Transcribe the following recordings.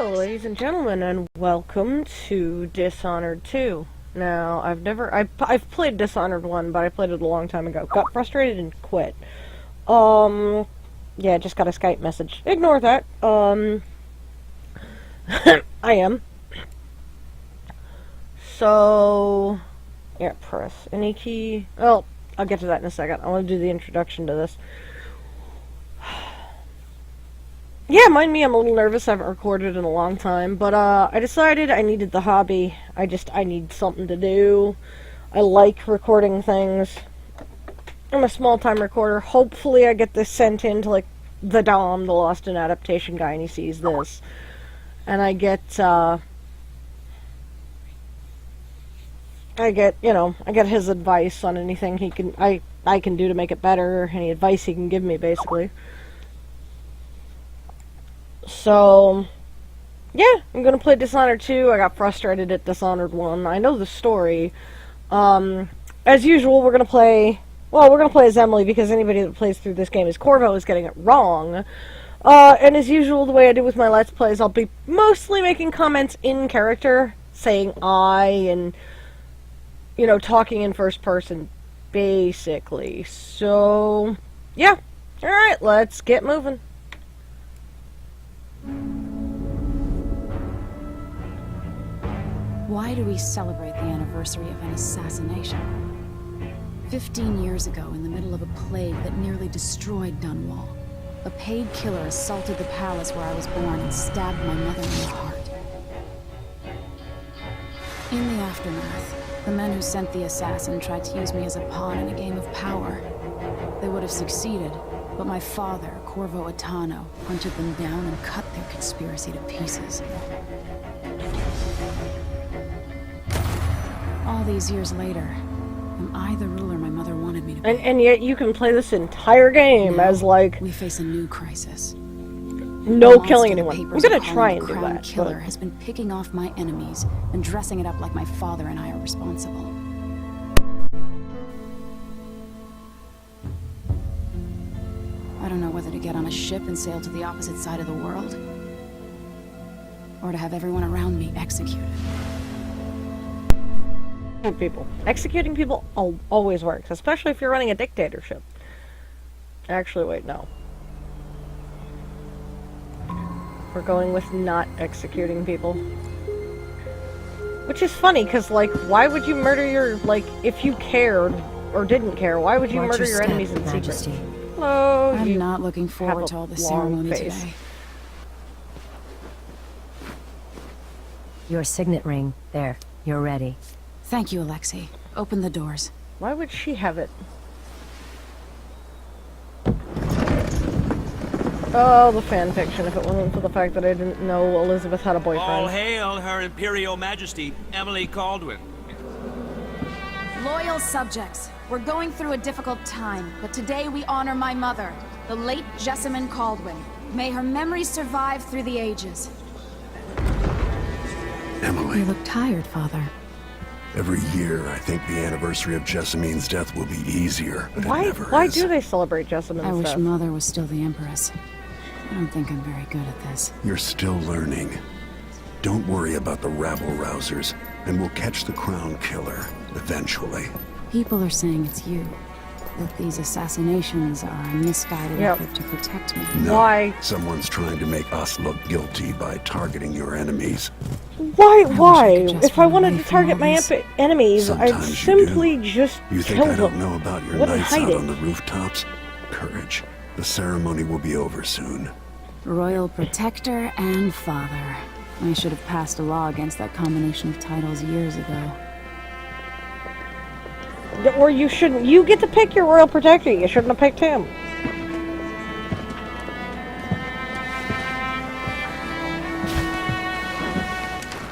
Hello, ladies and gentlemen, and welcome to Dishonored 2. Now, I've played Dishonored 1, but I played it a long time ago. Got frustrated and quit. Yeah, just got a Skype message. Ignore that. I am. So, yeah, press any key. Well, I'll get to that in a second. I want to do the introduction to this. Yeah, mind me, I'm a little nervous. I haven't recorded in a long time, but I decided I needed the hobby. I need something to do. I like recording things. I'm a small-time recorder. Hopefully I get this sent in to, like, the Dom, the Lost in Adaptation guy, and he sees this. And I get his advice on anything I can do to make it better, any advice he can give me, basically. So, yeah, I'm gonna play Dishonored 2. I got frustrated at Dishonored 1. I know the story. As usual, we're gonna play as Emily, because anybody that plays through this game as Corvo is getting it wrong. And as usual, the way I do with my Let's Plays, I'll be mostly making comments in character, saying I, and, talking in first person, basically. So, yeah. Alright, let's get moving. Why do we celebrate the anniversary of an assassination? 15 years ago, in the middle of a plague that nearly destroyed Dunwall, a paid killer assaulted the palace where I was born and stabbed my mother in the heart. In the aftermath, the men who sent the assassin tried to use me as a pawn in a game of power. They would have succeeded, but my father, Corvo Attano, hunted them down and cut their conspiracy to pieces. All these years later, am I the ruler my mother wanted me to be? And yet you can play this entire game as, like, we face a new crisis. No killing anyone. I'm gonna try and do that. Killer has been picking off my enemies and dressing it up like my father and I are responsible. I don't know whether to get on a ship and sail to the opposite side of the world, or to have everyone around me executed. People. Executing people always works, especially if you're running a dictatorship. Actually, wait, no. We're going with not executing people. Which is funny, because, like, why would you murder your, like, if you cared or didn't care, why would you murder your enemies in secret? Hello, I'm not looking forward to all the ceremony today. Your signet ring. There. You're ready. Thank you, Alexei. Open the doors. Why would she have it? Oh, the fanfiction, if it wasn't for the fact that I didn't know Elizabeth had a boyfriend. All hail Her Imperial Majesty, Emily Caldwin. Loyal subjects, we're going through a difficult time, but today we honor my mother, the late Jessamine Caldwin. May her memory survive through the ages. Emily. You look tired, Father. Every year, I think the anniversary of Jessamine's death will be easier, but it never Why is. do they celebrate Jessamine's I wish death? Mother was still the Empress. I don't think I'm very good at this. You're still learning. Don't worry about the rabble-rousers, and we'll catch the crown killer, eventually. People are saying it's you. That these assassinations are a misguided effort to protect me. No, Why? Someone's trying to make us look guilty by targeting your enemies. Why? If I wanted to target my enemies, I'd Sometimes simply just You think kill I don't them. know about your Wouldn't nights hide out it. on the rooftops? Courage. The ceremony will be over soon. Royal Protector and Father. I should have passed a law against that combination of titles years ago. Or you shouldn't. You get to pick your royal protector. You shouldn't have picked him.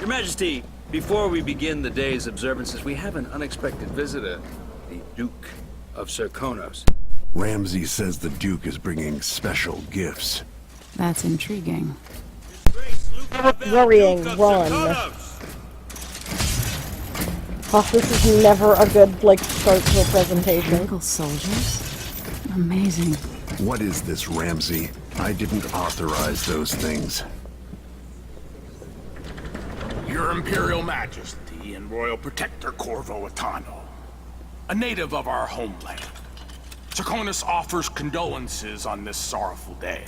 Your Majesty, before we begin the day's observances, we have an unexpected visitor, the Duke of Serkonos. Ramsay says the Duke is bringing special gifts. That's intriguing. Worrying, run. Oh, this is never a good, like, start to a presentation. Local soldiers? Amazing. What is this, Ramsay? I didn't authorize those things. Your Imperial Majesty and Royal Protector Corvo Atano, a native of our homeland. Draconis offers condolences on this sorrowful day,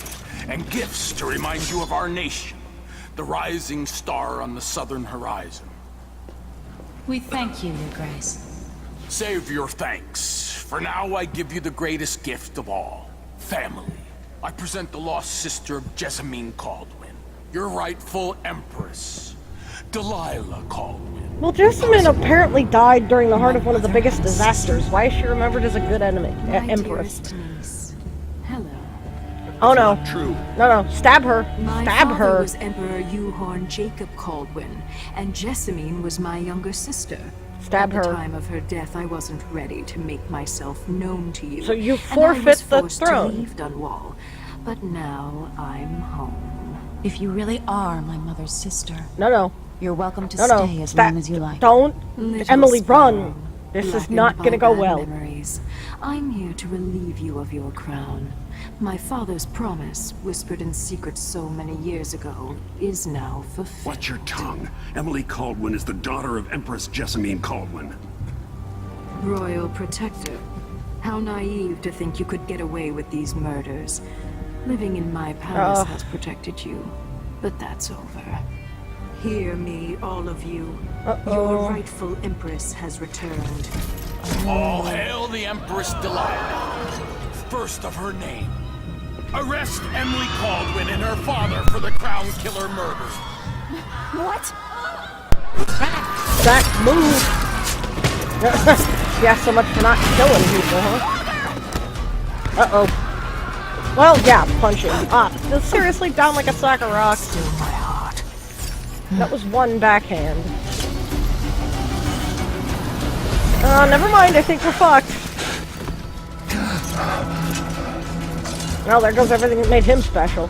and gifts to remind you of our nation, the rising star on the southern horizon. We thank you, Your Grace. Save your thanks. For now, I give you the greatest gift of all, family. I present the lost sister of Jessamine Caldwin, your rightful empress, Delilah Caldwin. Well, Jessamine apparently died during the heart of one of the biggest disasters. Why is she remembered as a good enemy, empress? Dearest niece. Hello. Oh no. True. No, stab her. My Stab father her. was Emperor Euhorn Jacob Caldwin, and Jessamine was my younger sister. Stab At the her. time of her death, I wasn't ready to make myself known to you. So you and I forfeit was the forced throne. To leave Dunwall, but now I'm home. If you really are my mother's sister, No. you're welcome to No. stay as long as you like. Don't. Little Emily, run. sparrow, This is blackened not by gonna go bad well. Memories. I'm here to relieve you of your crown. My father's promise, whispered in secret so many years ago, is now fulfilled. Watch your tongue. Emily Caldwin is the daughter of Empress Jessamine Caldwin. Royal Protector. How naive to think you could get away with these murders. Living in my palace has protected you, but that's over. Hear me, all of you. Your rightful empress has returned. All hail the Empress Delilah, first of her name. Arrest Emily Caldwin and her father for the Crown Killer murder. What? That move. Yeah, so much for not killing people, huh? Uh-oh. Well, yeah, punching. Seriously, down like a sack of rocks. Still my heart. That was one backhand. Never mind, I think we're fucked. Well, there goes everything that made him special.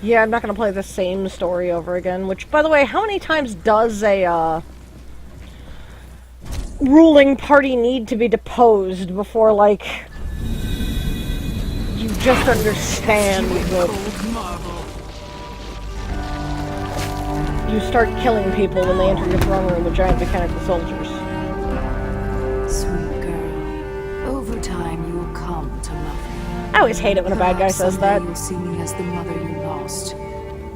Yeah, I'm not gonna play the same story over again, which, by the way, how many times does a, ruling party need to be deposed before, like, you just understand that you start killing people when they enter your throne room with giant mechanical soldiers? Sweet girl. Over time, you will come to love me. I always hate it when a bad guy Perhaps says someday that. You'll see me as the mother you lost.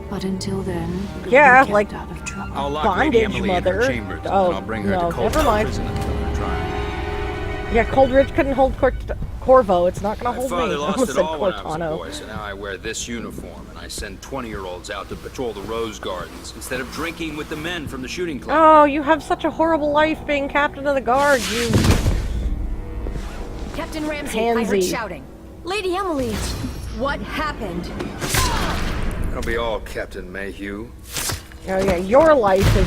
But until then, you'll Yeah, be kept like out of trouble. I'll lock Lady bondage Emily in her mother. chambers, Oh, and I'll bring her no, to Cold never mind. Prison until her trial. Yeah, Coldridge couldn't hold Corvo. It's not gonna My hold father me. I lost almost it said all when I was a Cortano. boy, so now I wear this uniform, and I send 20-year-olds out to patrol the rose gardens instead of drinking with the men from the shooting club. Oh, you have such a horrible life being captain of the guard, you... Captain Ramsey, I Pansy. heard shouting. Lady Emily, what happened? That'll be all, Captain Mayhew. Oh yeah, your life is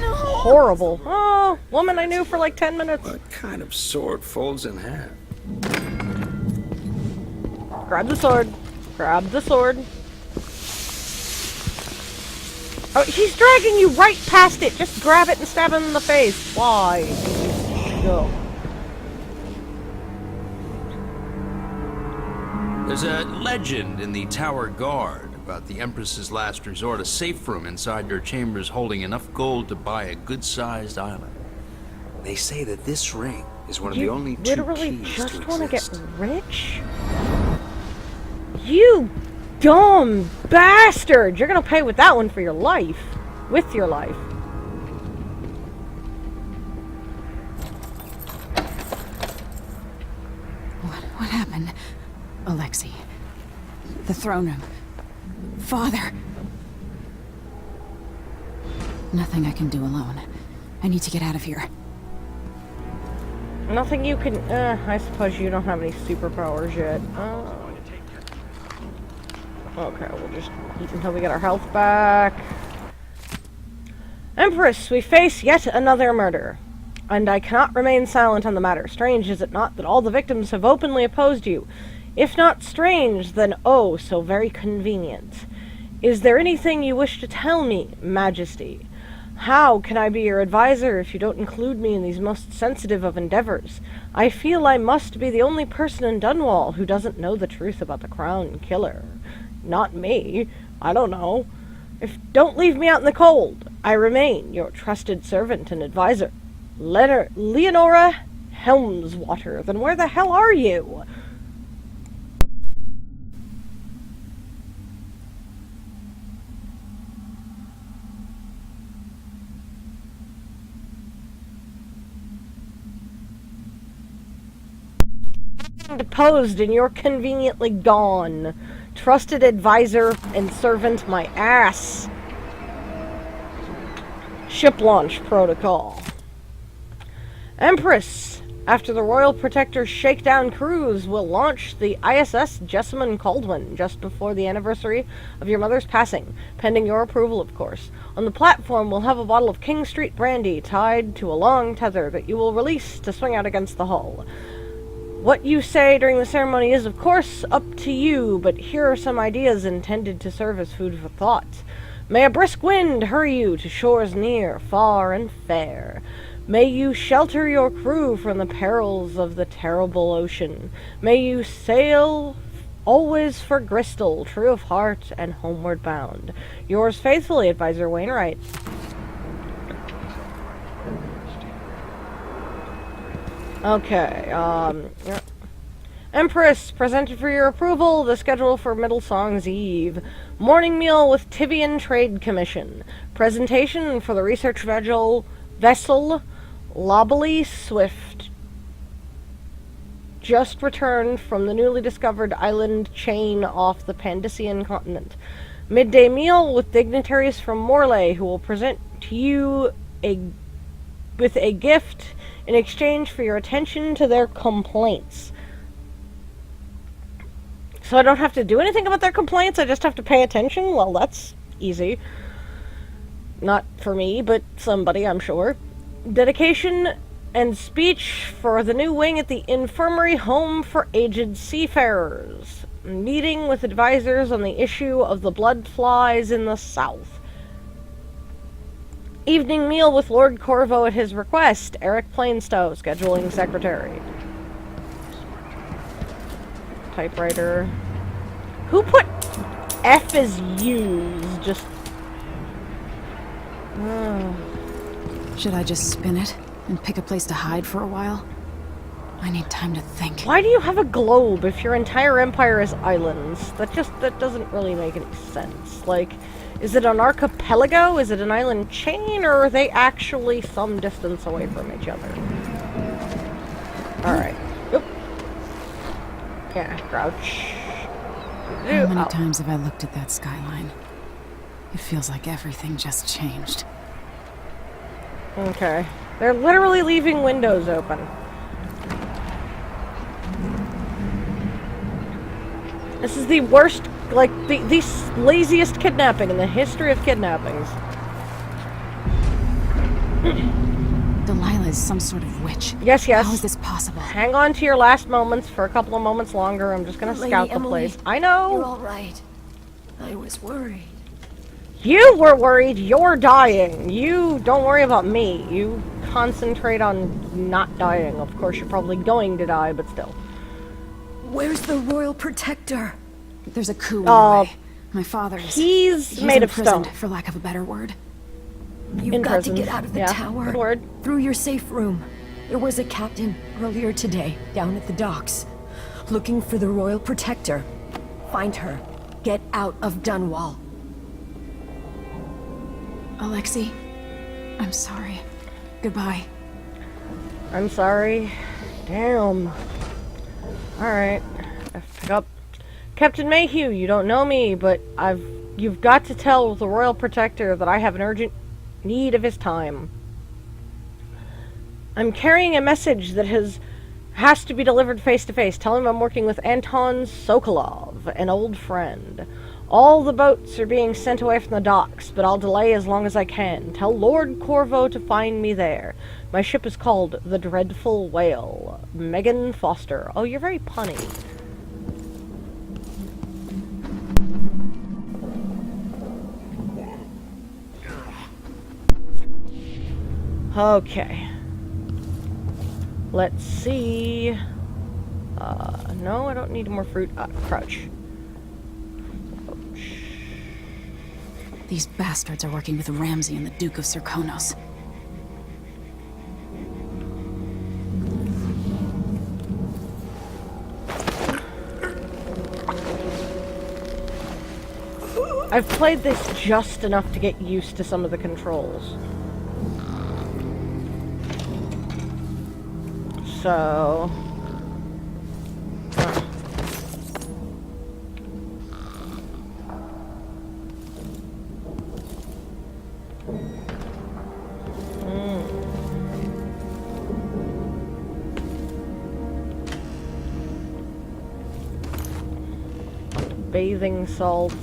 horrible. Oh, woman I knew for like 10 minutes. What kind of sword folds in half? Grab the sword. Grab the sword. Oh, he's dragging you right past it. Just grab it and stab him in the face. Why? Go. There's a legend in the Tower Guard about the Empress's last resort, a safe room inside your chambers holding enough gold to buy a good-sized island. They say that this ring is one of the You only two literally keys just to want to get exist. rich? You dumb bastard! You're gonna pay with that one for your life. With your life. What happened? Alexei. The throne room. Father. Nothing I can do alone. I need to get out of here. Nothing you can... I suppose you don't have any superpowers yet. Okay, we'll just eat until we get our health back. Empress, we face yet another murder. And I cannot remain silent on the matter. Strange, is it not, that all the victims have openly opposed you? If not strange, then oh, so very convenient. Is there anything you wish to tell me, Majesty? How can I be your advisor if you don't include me in these most sensitive of endeavors? I feel I must be the only person in Dunwall who doesn't know the truth about the Crown Killer. Not me. I don't know. Don't leave me out in the cold. I remain your trusted servant and advisor. Leonora Helmswater. Then where the hell are you? Deposed and you're conveniently gone. Trusted advisor and servant, my ass. Ship launch protocol. Empress, after the Royal Protector's shakedown cruise, will launch the ISS Jessamine Caldwin just before the anniversary of your mother's passing, pending your approval, of course. On the platform, we'll have a bottle of King Street brandy tied to a long tether that you will release to swing out against the hull. What you say during the ceremony is, of course, up to you, but here are some ideas intended to serve as food for thought. May a brisk wind hurry you to shores near, far, and fair. May you shelter your crew from the perils of the terrible ocean. May you sail always for Bristol, true of heart and homeward bound. Yours faithfully, Advisor Wainwright. Okay, Empress, presented for your approval, the schedule for Middlesong's Eve. Morning meal with Tivian Trade Commission. Presentation for the research vessel Lobbly Swift. Just returned from the newly discovered island chain off the Pandician continent. Midday meal with dignitaries from Morley, who will present to you with a gift in exchange for your attention to their complaints. So I don't have to do anything about their complaints, I just have to pay attention? Well, that's easy. Not for me, but somebody, I'm sure. Dedication and speech for the new wing at the Infirmary Home for Aged Seafarers. Meeting with advisors on the issue of the blood flies in the south. Evening meal with Lord Corvo at his request. Eric Plainstow, scheduling secretary. Typewriter. Who put F as used? Just... Should I just spin it and pick a place to hide for a while? I need time to think. Why do you have a globe if your entire empire is islands? That doesn't really make any sense. Like, is it an archipelago? Is it an island chain? Or are they actually some distance away from each other? Alright. Oop. Yeah, crouch. How many times have I looked at that skyline? It feels like everything just changed. Okay. They're literally leaving windows open. This is the worst, like, the laziest kidnapping in the history of kidnappings. Delilah is some sort of witch. Yes, yes. How is this possible? Hang on to your last moments for a couple of moments longer. I'm just gonna scout the place. I know! You're all right. I was worried. You were worried. You're dying. You don't worry about me. You concentrate on not dying. Of course, you're probably going to die, but still. Where's the Royal Protector? There's a coup underway. My father is... He's made of stone. for lack of a better word. You've got to get out of the tower. Good word. Through your safe room. There was a captain earlier today, down at the docks, looking for the Royal Protector. Find her. Get out of Dunwall. Alexei, I'm sorry. Goodbye. I'm sorry. Damn. Alright. Pick up. Captain Mayhew, you don't know me, but you've got to tell the Royal Protector that I have an urgent need of his time. I'm carrying a message that has to be delivered face to face. Tell him I'm working with Anton Sokolov, an old friend. All the boats are being sent away from the docks, but I'll delay as long as I can. Tell Lord Corvo to find me there. My ship is called the Dreadful Whale. Megan Foster. Oh, you're very punny. Okay. Let's see. No, I don't need more fruit. Crouch. These bastards are working with Ramsay and the Duke of Serkonos. I've played this just enough to get used to some of the controls. So... Bathing salts.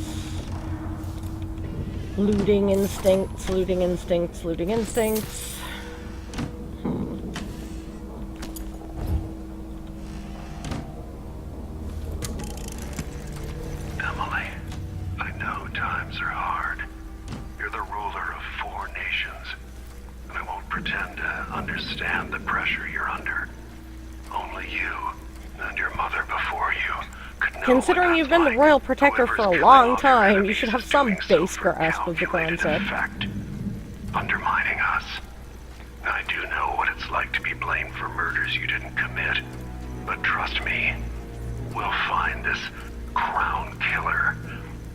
Looting instincts, looting instincts, looting instincts. Emily, I know times are hard. You're the ruler of 4 nations, and I won't pretend to understand the pressure you're under. Only you, and your mother before you, could know. Considering you've been the Royal Protector for a long time, you should have some base grasp of the concept. Undermining us. I do know what it's like to be blamed for murders you didn't commit. But trust me, we'll find this crown killer,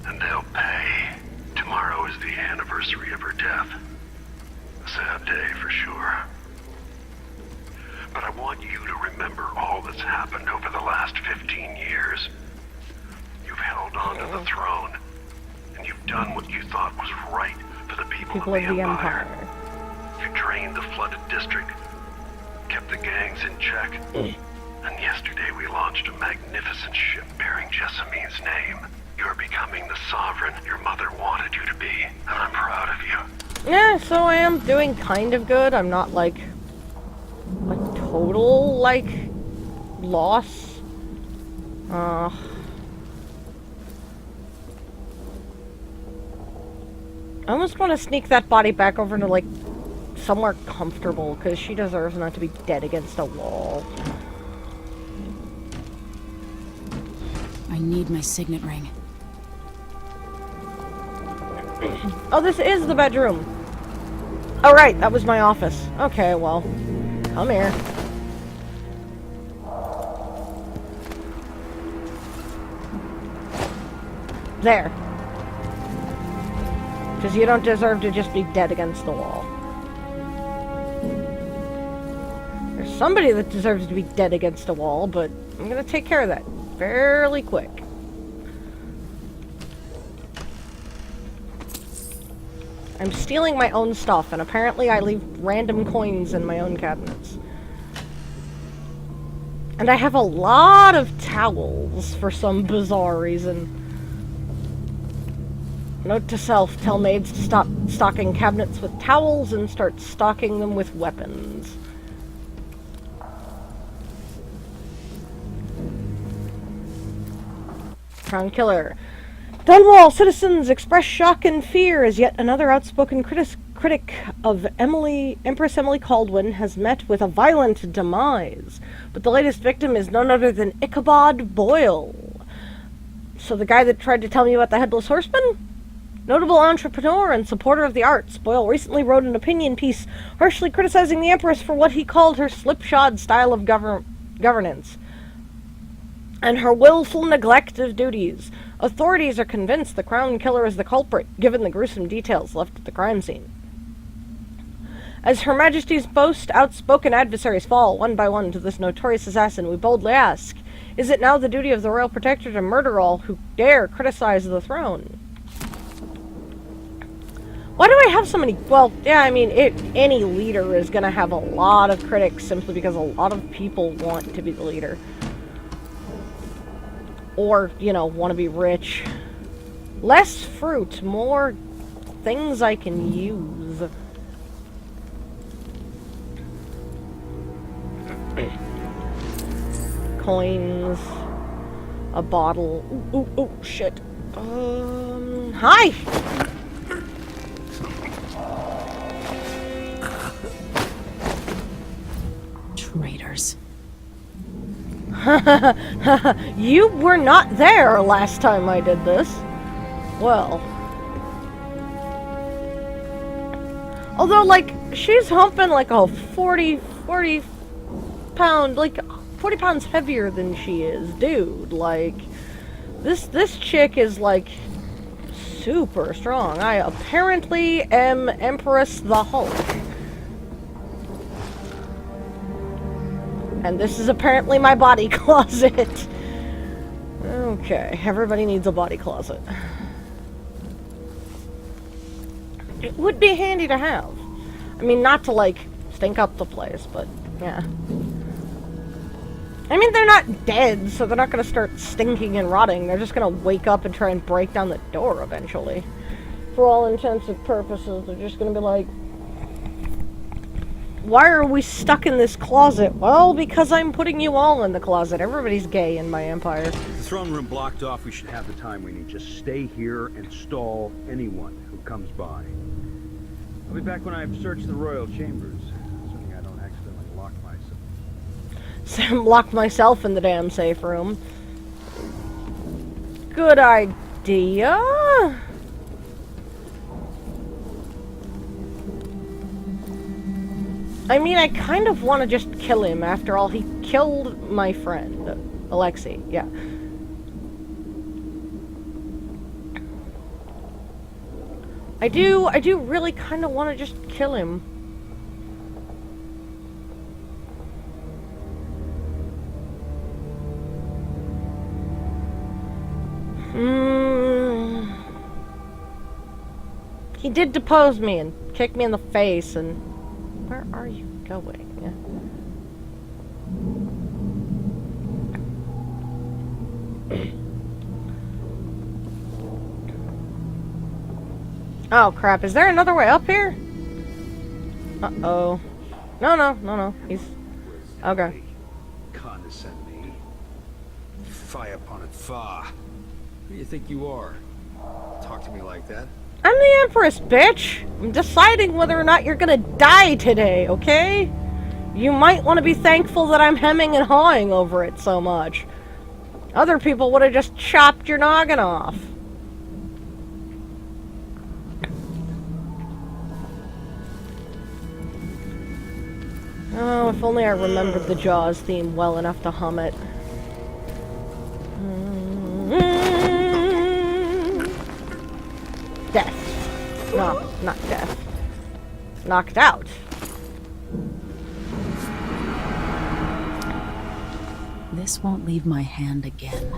and they'll pay. Tomorrow is the anniversary of her death. A sad day for sure. But I want you to remember all that's happened over the last 15 years. You've held on to the throne, and you've done what you thought was right for the people of the Empire. You drained the flooded district, kept the gangs in check, and yesterday we launched a magnificent ship bearing Jessamine's name. You're becoming the sovereign your mother wanted you to be, and I'm proud of you. Yeah, so I am doing kind of good. I'm not like a total, like, loss. I almost want to sneak that body back over to, like, somewhere comfortable, because she deserves not to be dead against a wall. I need my signet ring. Oh, this is the bedroom. Oh, right, that was my office. Okay, well, come here. There. Because you don't deserve to just be dead against the wall. There's somebody that deserves to be dead against a wall, but I'm gonna take care of that fairly quick. I'm stealing my own stuff, and apparently I leave random coins in my own cabinets. And I have a lot of towels for some bizarre reason. Note to self, tell maids to stop stocking cabinets with towels and start stocking them with weapons. Crown Killer. Dunwall citizens express shock and fear as yet another outspoken critic of Empress Emily Kaldwin has met with a violent demise. But the latest victim is none other than Ichabod Boyle. So the guy that tried to tell me about the Headless Horseman? Notable entrepreneur and supporter of the arts, Boyle recently wrote an opinion piece harshly criticizing the Empress for what he called her slipshod style of governance and her willful neglect of duties. Authorities are convinced the Crown Killer is the culprit, given the gruesome details left at the crime scene. As Her Majesty's most outspoken adversaries fall one by one to this notorious assassin, we boldly ask, is it now the duty of the Royal Protector to murder all who dare criticize the throne? Why do I have so many? Well, yeah, I mean, any leader is going to have a lot of critics simply because a lot of people want to be the leader. Or, you know, want to be rich. Less fruit, more things I can use. Coins. A bottle. Ooh, shit. Hi! You were not there last time I did this. Well. Although, like, she's humping like a 40 pound, like, 40 pounds heavier than she is, dude. Like, this chick is, like, super strong. I apparently am Empress the Hulk. And this is apparently my body closet. Okay, everybody needs a body closet. It would be handy to have. I mean, not to, like, stink up the place, but, yeah. I mean, they're not dead, so they're not gonna start stinking and rotting. They're just gonna wake up and try and break down the door eventually. For all intents and purposes, they're just gonna be like, why are we stuck in this closet? Well, because I'm putting you all in the closet. Everybody's gay in my empire. The throne room blocked off. We should have the time we need. Just stay here and stall anyone who comes by. I'll be back when I've searched the royal chambers. Assuming I don't accidentally lock myself. Lock myself in the damn safe room. Good idea. I mean, I kind of want to just kill him. After all, he killed my friend, Alexei. Yeah. I do really kind of want to just kill him. He did depose me and kick me in the face, and where are you going? Oh crap, is there another way up here? Uh-oh. No. He's... okay. Condescend me. Fie upon it, fa. Who do you think you are? Talk to me like that? I'm the Empress, bitch! I'm deciding whether or not you're gonna die today, okay? You might want to be thankful that I'm hemming and hawing over it so much. Other people would have just chopped your noggin off. Oh, if only I remembered the Jaws theme well enough to hum it. Death. No, not death. Knocked out. This won't leave my hand again.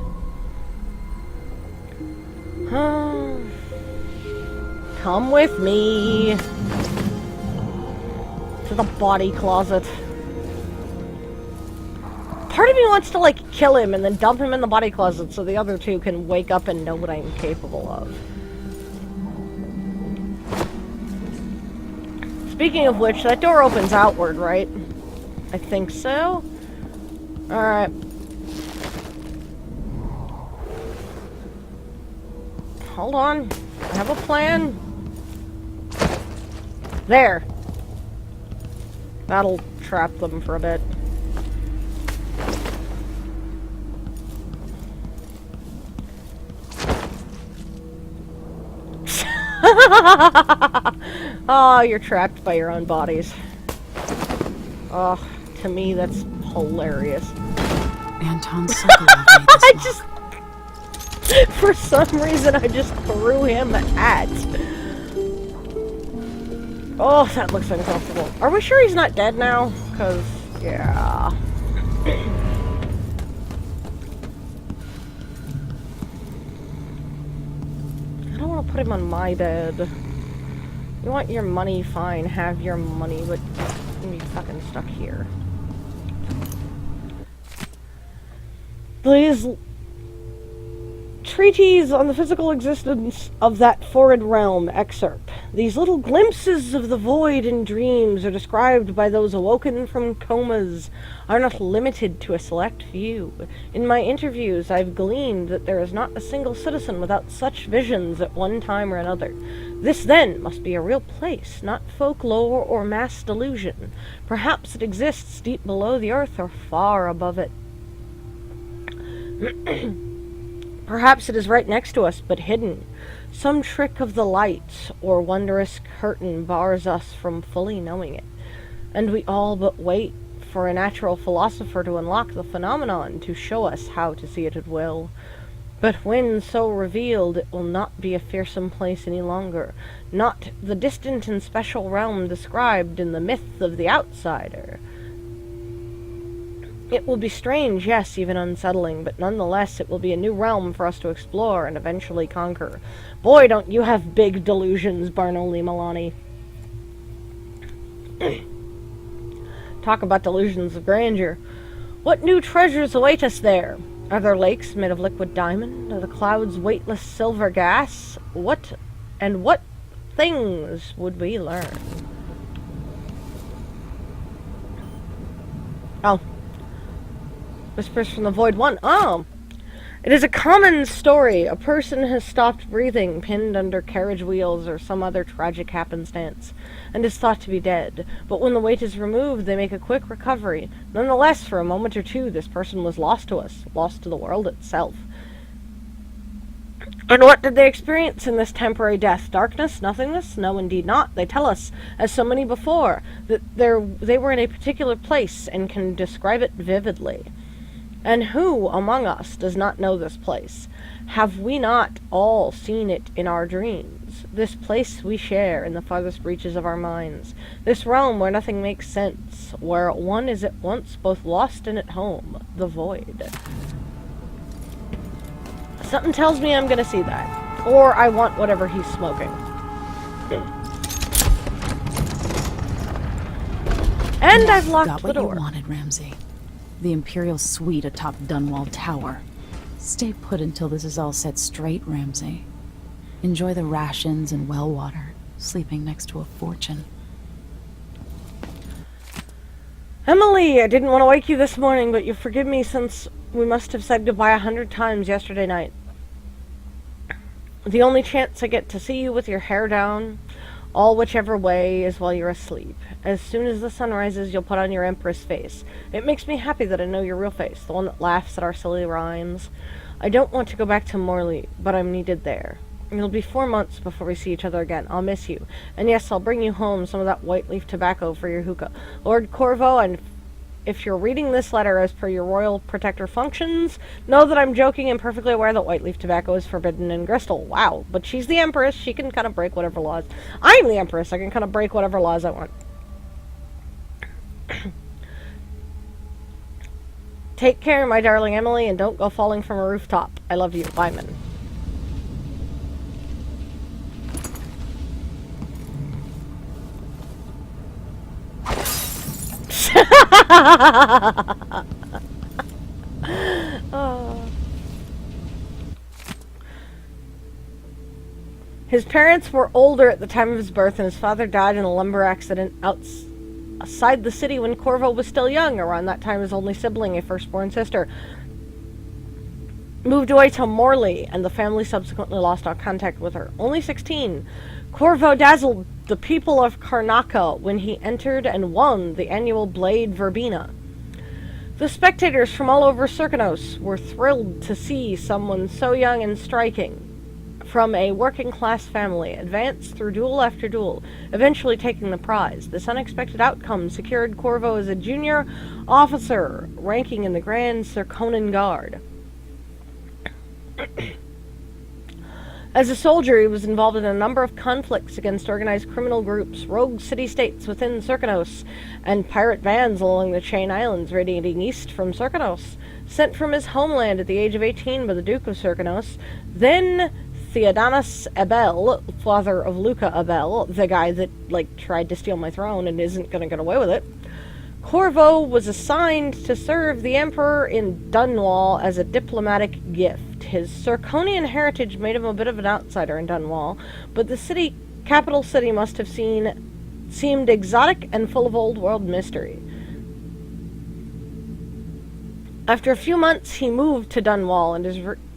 Come with me to the body closet. Part of me wants to, like, kill him and then dump him in the body closet so the other two can wake up and know what I'm capable of. Speaking of which, that door opens outward, right? I think so. Alright. Hold on. I have a plan. There. That'll trap them for a bit. Oh, you're trapped by your own bodies. Oh, to me, that's hilarious. Anton Sokolov made this I lock. just... For some reason, I just threw him at. Oh, that looks uncomfortable. Are we sure he's not dead now? Because, yeah. I don't want to put him on my bed. You want your money, fine, have your money, but you're gonna be fucking stuck here. These treatise on the physical existence of that foreign realm excerpt. These little glimpses of the void in dreams are described by those awoken from comas are not limited to a select few. In my interviews, I've gleaned that there is not a single citizen without such visions at one time or another. This, then, must be a real place, not folklore or mass delusion. Perhaps it exists deep below the earth or far above it. Perhaps it is right next to us, but hidden. Some trick of the light or wondrous curtain bars us from fully knowing it, and we all but wait for a natural philosopher to unlock the phenomenon to show us how to see it at will. But when so revealed, it will not be a fearsome place any longer, not the distant and special realm described in the myth of the outsider. It will be strange, yes, even unsettling, but nonetheless it will be a new realm for us to explore and eventually conquer. Boy, don't you have big delusions, Barnoli Milani. Talk about delusions of grandeur. What new treasures await us there? Are there lakes made of liquid diamond? Are the clouds weightless silver gas? What things would we learn? Oh. Whispers from the Void One. Oh! It is a common story. A person has stopped breathing, pinned under carriage wheels or some other tragic happenstance, and is thought to be dead. But when the weight is removed, they make a quick recovery. Nonetheless, for a moment or two, this person was lost to us, lost to the world itself. And what did they experience in this temporary death? Darkness? Nothingness? No, indeed not. They tell us, as so many before, that they were in a particular place and can describe it vividly. And who among us does not know this place? Have we not all seen it in our dreams? This place we share in the farthest reaches of our minds. This realm where nothing makes sense, where one is at once both lost and at home. The void. Something tells me I'm gonna see that. Or I want whatever he's smoking. And I've locked the door. Got what you wanted, Ramsey. The Imperial Suite atop Dunwall Tower. Stay put until this is all set straight, Ramsey. Enjoy the rations and well water, sleeping next to a fortune. Emily, I didn't want to wake you this morning, but you forgive me since we must have said goodbye 100 times yesterday night. The only chance I get to see you with your hair down, all whichever way, is while you're asleep. As soon as the sun rises, you'll put on your Empress face. It makes me happy that I know your real face, the one that laughs at our silly rhymes. I don't want to go back to Morley, but I'm needed there. It'll be 4 months before we see each other again. I'll miss you. And yes, I'll bring you home some of that white leaf tobacco for your hookah. Lord Corvo, and if you're reading this letter as per your royal protector functions, know that I'm joking and perfectly aware that white leaf tobacco is forbidden in Bristol. Wow. But she's the Empress. She can kind of break whatever laws. I'm the Empress. I can kind of break whatever laws I want. Take care, my darling Emily, and don't go falling from a rooftop. I love you. Lyman. Oh. His parents were older at the time of his birth, and his father died in a lumber accident outside the city when Corvo was still young. Around that time, his only sibling, a firstborn sister, moved away to Morley, and the family subsequently lost all contact with her. Only 16, Corvo dazzled the people of Karnaca when he entered and won the annual Blade Verbena. The spectators from all over Serkanos were thrilled to see someone so young and striking, from a working-class family, advance through duel after duel, eventually taking the prize. This unexpected outcome secured Corvo as a junior officer, ranking in the Grand Serkonan Guard. As a soldier, he was involved in a number of conflicts against organized criminal groups, rogue city-states within Serkanos, and pirate bands along the Chain Islands radiating east from Serkanos. Sent from his homeland at the age of 18 by the Duke of Serkanos, then Theodanos Abel, father of Luca Abel, the guy that, tried to steal my throne and isn't gonna get away with it, Corvo was assigned to serve the Emperor in Dunwall as a diplomatic gift. His Serkonian heritage made him a bit of an outsider in Dunwall, but the capital city must have seemed exotic and full of old-world mystery. After a few months, he moved to Dunwall, and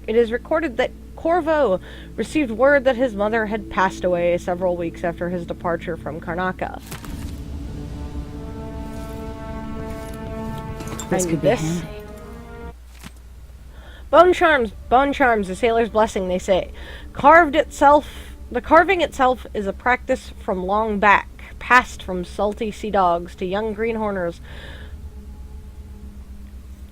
it is recorded that Corvo received word that his mother had passed away several weeks after his departure from Karnaca. This could be handy. Bone charms, a sailor's blessing, they say. The carving itself is a practice from long back, passed from salty sea dogs to young greenhorners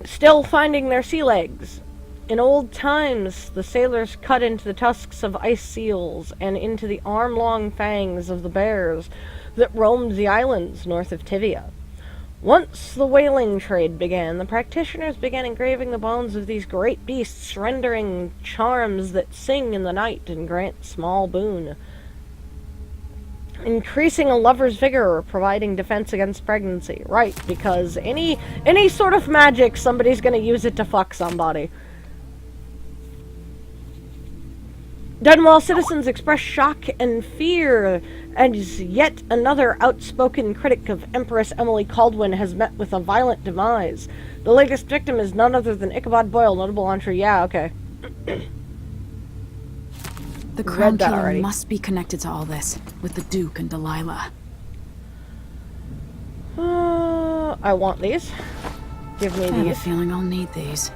still finding their sea legs. In old times, the sailors cut into the tusks of ice seals and into the arm-long fangs of the bears that roamed the islands north of Tivia. Once the whaling trade began, the practitioners began engraving the bones of these great beasts, rendering charms that sing in the night and grant small boon. Increasing a lover's vigor, providing defense against pregnancy. Right, because any sort of magic, somebody's gonna use it to fuck somebody. Dunwall citizens express shock and fear as yet another outspoken critic of Empress Emily Caldwin has met with a violent demise. The latest victim is none other than Ichabod Boyle, notable entree. Yeah, okay. The Crown Killer must be connected to all this, with the Duke and Delilah. I want these. Give me I have a these. feeling I'll need these.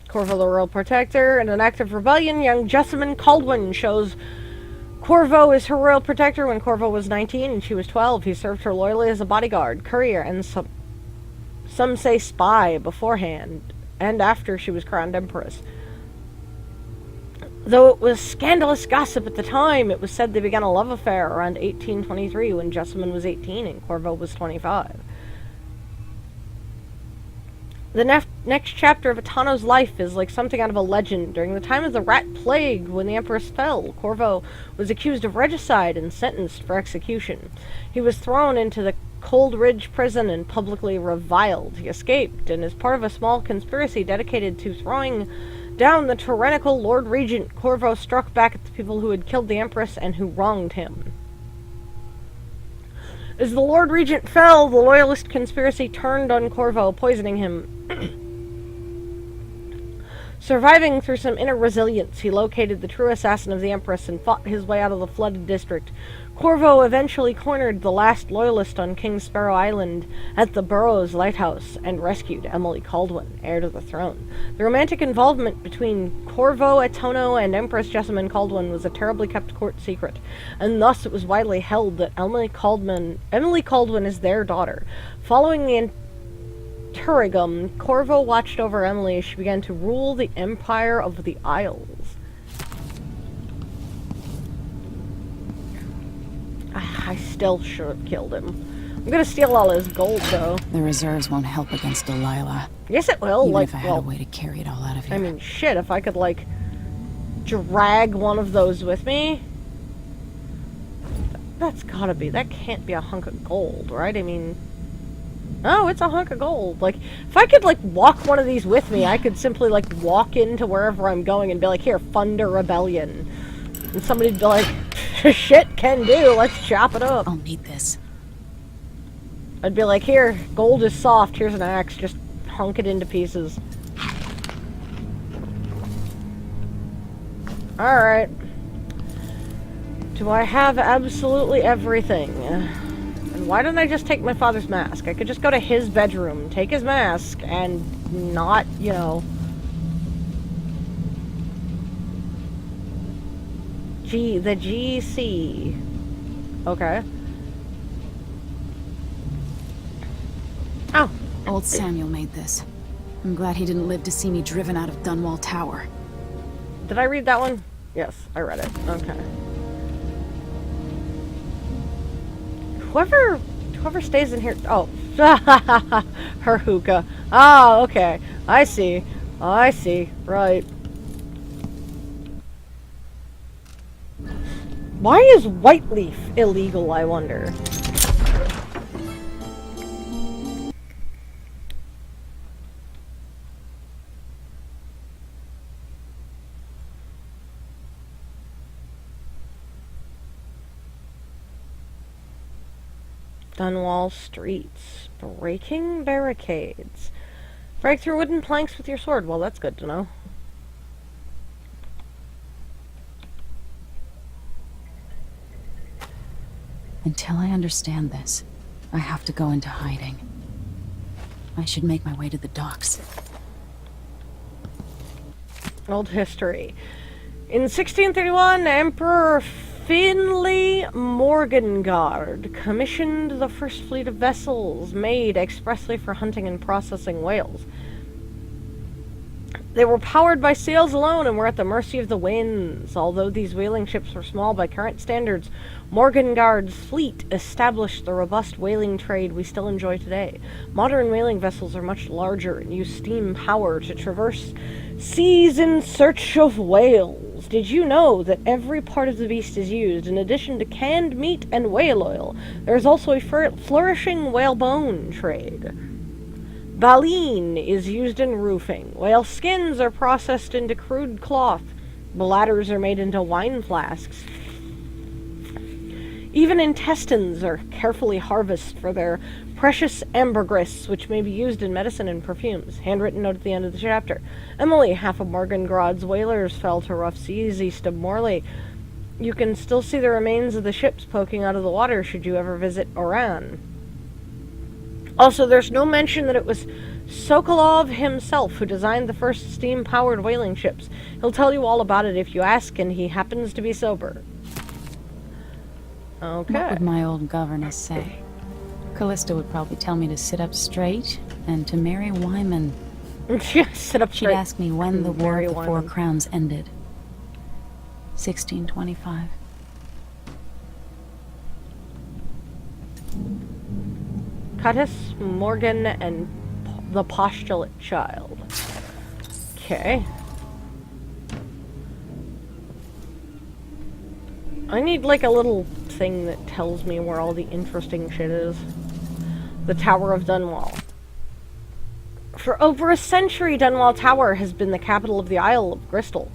Corvo the Royal Protector. In an act of rebellion, young Jessamine Caldwin shows Corvo is her royal protector when Corvo was 19 and she was 12. He served her loyally as a bodyguard, courier, and some say spy beforehand and after she was crowned empress. Though it was scandalous gossip at the time, it was said they began a love affair around 1823 when Jessamine was 18 and Corvo was 25. The next chapter of Atano's life is like something out of a legend. During the time of the Rat Plague, when the Empress fell, Corvo was accused of regicide and sentenced for execution. He was thrown into the Cold Ridge prison and publicly reviled. He escaped, and as part of a small conspiracy dedicated to throwing down the tyrannical Lord Regent, Corvo struck back at the people who had killed the Empress and who wronged him. As the Lord Regent fell, the Loyalist conspiracy turned on Corvo, poisoning him. Surviving through some inner resilience, he located the true assassin of the Empress and fought his way out of the flooded district. Corvo eventually cornered the last Loyalist on King Sparrow Island at the Burrows Lighthouse and rescued Emily Caldwin, heir to the throne. The romantic involvement between Corvo Atono and Empress Jessamine Caldwin was a terribly kept court secret, and thus it was widely held that Emily Caldwin is their daughter. Following the interregnum, Corvo watched over Emily as she began to rule the Empire of the Isles. I still should have killed him. I'm gonna steal all his gold, though. The reserves won't help against Delilah. Yes, it will. Even like, if I had a way to carry it all out of here. I mean, shit, if I could, like, drag one of those with me. That's gotta be. That can't be a hunk of gold, right? I mean, oh, it's a hunk of gold. Like, if I could, like, walk one of these with me, I could simply, like, walk into wherever I'm going and be like, here, fund a rebellion. And somebody'd be like, shit, can do, let's chop it up. I'll need this. I'd be like, here, gold is soft, here's an axe, just hunk it into pieces. Alright. Do I have absolutely everything? And why don't I just take my father's mask? I could just go to his bedroom, take his mask, and not, you know... the GC. Okay. Oh. Old Samuel made this. I'm glad he didn't live to see me driven out of Dunwall Tower. Did I read that one? Yes, I read it. Okay. Whoever stays in here... Oh. Her hookah. Oh, okay. I see. Right. Why is Whiteleaf illegal, I wonder? Dunwall streets. Breaking barricades. Break through wooden planks with your sword. Well, that's good to know. Until I understand this, I have to go into hiding. I should make my way to the docks. Old history. In 1631, Emperor Finlay Morgengard commissioned the first fleet of vessels made expressly for hunting and processing whales. They were powered by sails alone and were at the mercy of the winds. Although these whaling ships were small by current standards, Morgengard's fleet established the robust whaling trade we still enjoy today. Modern whaling vessels are much larger and use steam power to traverse seas in search of whales. Did you know that every part of the beast is used? In addition to canned meat and whale oil, there is also a flourishing whalebone trade. Baleen is used in roofing. Whale skins are processed into crude cloth. Bladders are made into wine flasks. Even intestines are carefully harvested for their precious ambergris, which may be used in medicine and perfumes. Handwritten note at the end of the chapter. Emily, half of Morgengard's whalers fell to rough seas east of Morley. You can still see the remains of the ships poking out of the water should you ever visit Oran. Also, there's no mention that it was Sokolov himself who designed the first steam-powered whaling ships. He'll tell you all about it if you ask, and he happens to be sober. Okay. What would my old governess say? Callista would probably tell me to sit up straight and to marry Wyman. Sit up straight. She'd ask me when the War of the Four Wyman. Crowns ended. 1625. Cuttis, Morgan, and the Postulate Child. Okay. I need like a little thing that tells me where all the interesting shit is. The Tower of Dunwall. For over a century, Dunwall Tower has been the capital of the Isle of Crystal,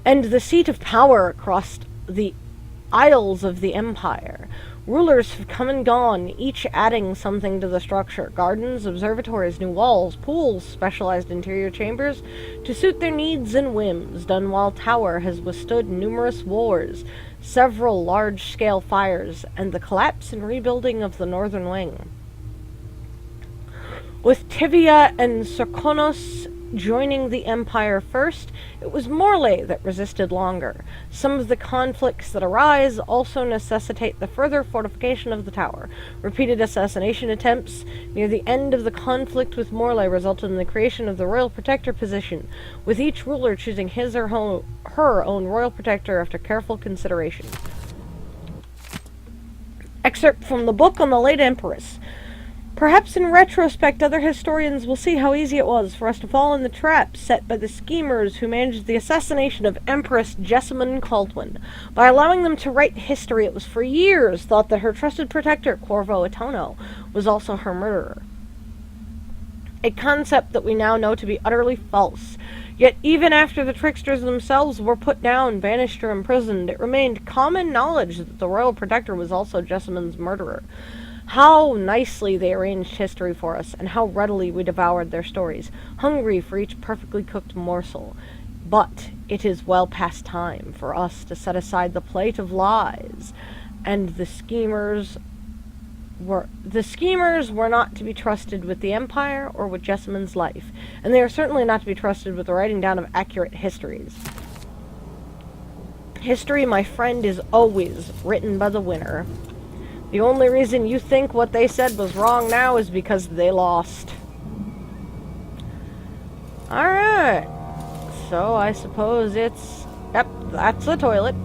and the seat of power across the Isles of the Empire. Rulers have come and gone, each adding something to the structure. Gardens, observatories, new walls, pools, specialized interior chambers to suit their needs and whims. Dunwall Tower has withstood numerous wars, several large-scale fires, and the collapse and rebuilding of the northern wing. With Tivia and Serkonos joining the Empire first, it was Morley that resisted longer. Some of the conflicts that arise also necessitate the further fortification of the tower. Repeated assassination attempts near the end of the conflict with Morley resulted in the creation of the Royal Protector position, with each ruler choosing his or her own Royal Protector after careful consideration. Excerpt from the book on the late Empress. Perhaps in retrospect, other historians will see how easy it was for us to fall in the trap set by the schemers who managed the assassination of Empress Jessamine Caldwin. By allowing them to write history, it was for years thought that her trusted protector, Corvo Atono, was also her murderer. A concept that we now know to be utterly false. Yet even after the tricksters themselves were put down, banished, or imprisoned, it remained common knowledge that the Royal Protector was also Jessamine's murderer. How nicely they arranged history for us, and how readily we devoured their stories, hungry for each perfectly cooked morsel. But it is well past time for us to set aside the plate of lies, and the schemers were not to be trusted with the Empire or with Jessamine's life, and they are certainly not to be trusted with the writing down of accurate histories. History, my friend, is always written by the winner. The only reason you think what they said was wrong now is because they lost. Alright. So I suppose it's... Yep, that's the toilet.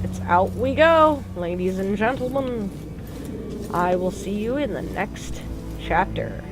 It's out we go, ladies and gentlemen. I will see you in the next chapter.